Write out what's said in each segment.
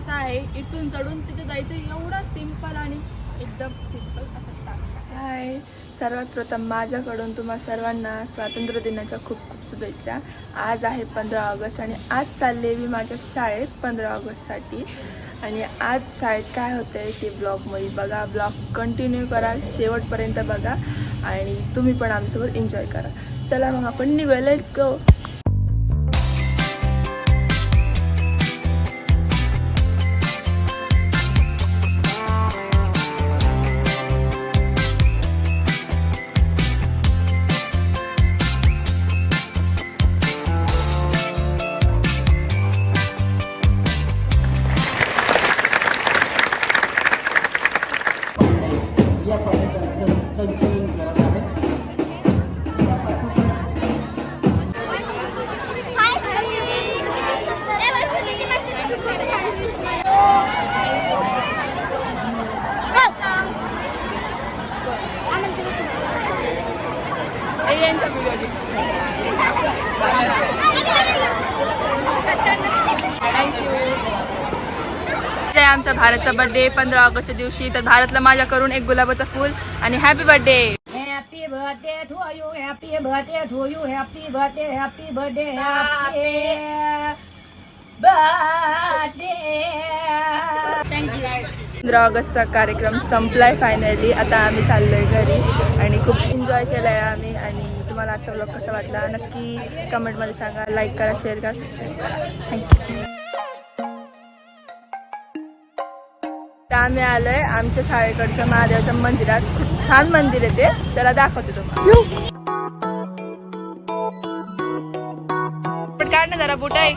असा आहे, इथून चढून तिथे जायचं एवढा सिंपल आणि एकदम सिंपल असा टास्क आहे. हाय, सर्वात प्रथम माझ्याकडून तुम्हा सर्वांना स्वातंत्र्य दिनाच्या खूप खूप शुभेच्छा. आज आहे 15 ऑगस्ट आणि आज चालले मी माझ्या शाळेत 15 ऑगस्टसाठी. आणि आज शाळेत काय होतं आहे ते ब्लॉगमध्ये बघा. ब्लॉग कंटिन्यू करा, शेवटपर्यंत बघा आणि तुम्ही पण आमच्यासोबत एन्जॉय करा. चला मग आपण निघूया, लेट्स गो. आमचा भारतचा बर्थडे 15 ऑगस्टच्या दिवशी. तर भारतला माझ्या करून एक गुलाबाचं फूल आणि happy birthday. Happy birthday to you, happy birthday to you, happy birthday, happy birthday, happy birthday. 15 ऑगस्टचा कार्यक्रम संपलाय फायनली. आता आम्ही चाललोय घरी आणि खूप एन्जॉय केलाय आम्ही. आणि तुम्हाला आजचा ब्लॉग कसा वाटला नक्की कमेंटमध्ये सांगा. लाईक करा, शेअर करा, सबस्क्राईब करा. थँक्यू. आम्ही आलोय आमच्या शाळेकडच्या महादेवाच्या मंदिरात. खूप छान मंदिर आहे ते. चला दाखवते तुम्हाला. पण काढ ना जरा बुट आहे.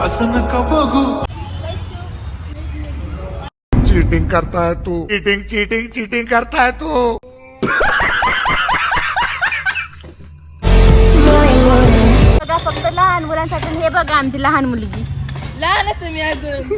असं नका बघू. चीटिंग करताय तू. चीटिंग चीटिंग चीटिंग करताय तू. बघा फक्त लहान मुलांसाठी. हे बघा आमची लहान मुलगी. लहानच मी अजून.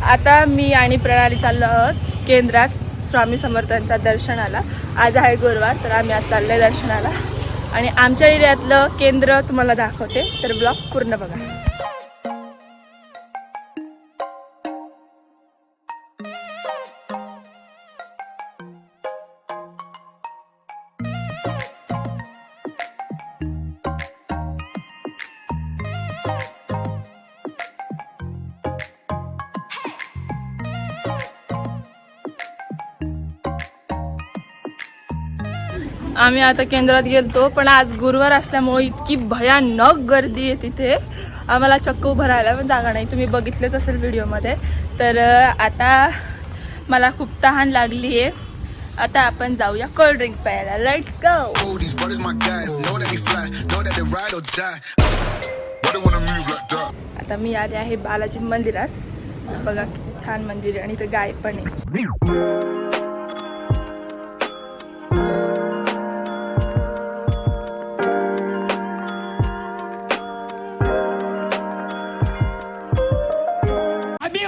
आता मी आणि प्रणाली चाललो आहोत केंद्रात स्वामी समर्थांच्या दर्शनाला. आज आहे गुरुवार, तर आम्ही आज चाललोय दर्शनाला. आणि आमच्या एरियातलं केंद्र तुम्हाला दाखवते, तर ब्लॉग पूर्ण बघा. आम्ही आता केंद्रात गेलतो, पण आज गुरुवार असल्यामुळे इतकी भयानक गर्दी आहे तिथे. आम्हाला चक्क उभं राहायला पण जागा नाही. तुम्ही बघितलंच असेल व्हिडिओमध्ये. तर आता मला खूप तहान लागली आहे. आता आपण जाऊया कोल्ड्रिंक प्यायला. Let's go. आता मी आले आहे बालाजी मंदिरात. बघा किती छान मंदिर आहे आणि इथे गाय पण आहे.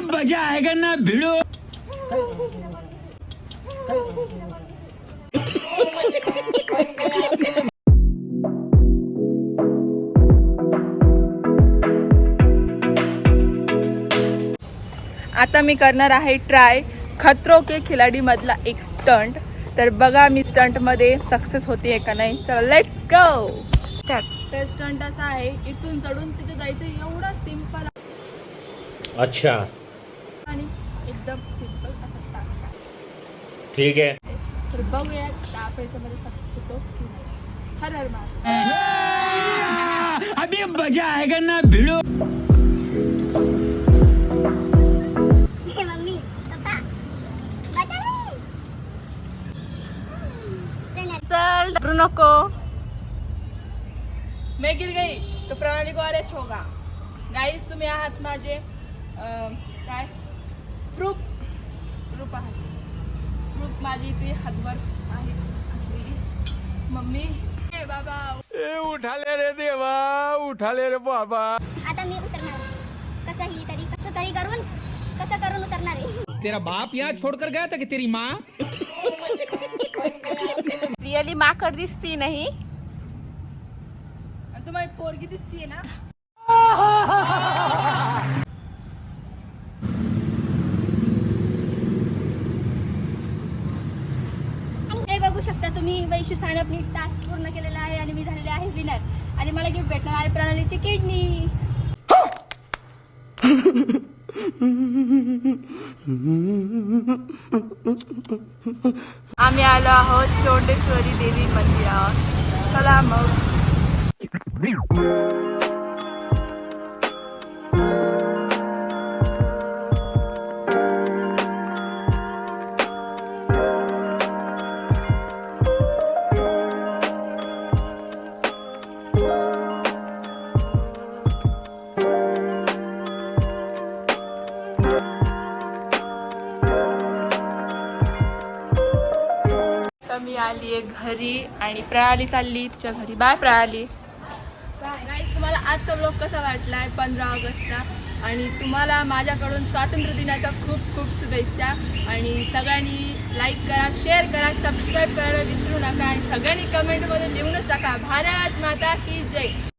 मजा आएगा ना भिड़ो. आता मी करणार आहे ट्राय खतरो के खिलाडी मधला एक स्टंट. तर बघा मी स्टंट मध्ये सक्सेस होते का नाही. चला लेट्स गो. तर स्टंट असा आहे, इथून चढून तिथे जायचं एवढा सिंपल अच्छा, आणि एकदम सिंपल असा टास्क आहे. ठीक आहे. तर बघूयात आपण याच्यामध्ये सक्सेस होतो की नाही. हर हर महादेव. अभी मजा आएगा ना भिड़ो. चल घाबरू नको. मैं गिर गई तो प्रणाली को अरेस्ट होगा. गाईज तुम्ही आहात माझे काय प्रूफ आहे. प्रूफ माझी इथे हातवर आहे. मम्मी ए बाबा उठाले रे देवा उठाले रे बाबा. आता मी उतरणार कसं तरी करून उतरणार आहे. तेरा बाप यहाँ छोड़कर गया था कि तेरी माँ. रिअली माकड दिसती नाही. आणि तुम्हाला पोरगी दिसतीये ना. हे बघू शकता तुम्ही वैशू सानपनी टास्क पूर्ण केलेला आहे आणि मी झालेले आहे विनर आणि मला गिफ्ट भेटणार आहे प्रणालीची किडनी. आम्ही आलो आहोत चौंडेश्वरी देवी मंदिरावर. चला मग. मी आली आहे घरी आणि प्रणाली चालली तिच्या घरी. बाय प्रणाली. गाईज तुम्हाला आजचा व्लॉग कसा वाटलाय 15 ऑगस्टचा आणि तुम्हाला माझ्याकडून स्वातंत्र्य दिनाच्या खूप खूप शुभेच्छा. आणि सगळ्यांनी लाईक करा, शेअर करा, सबस्क्राईब करायला विसरू नका आणि सगळ्यांनी कमेंटमध्ये लिहूनच टाका भारत माता की जय.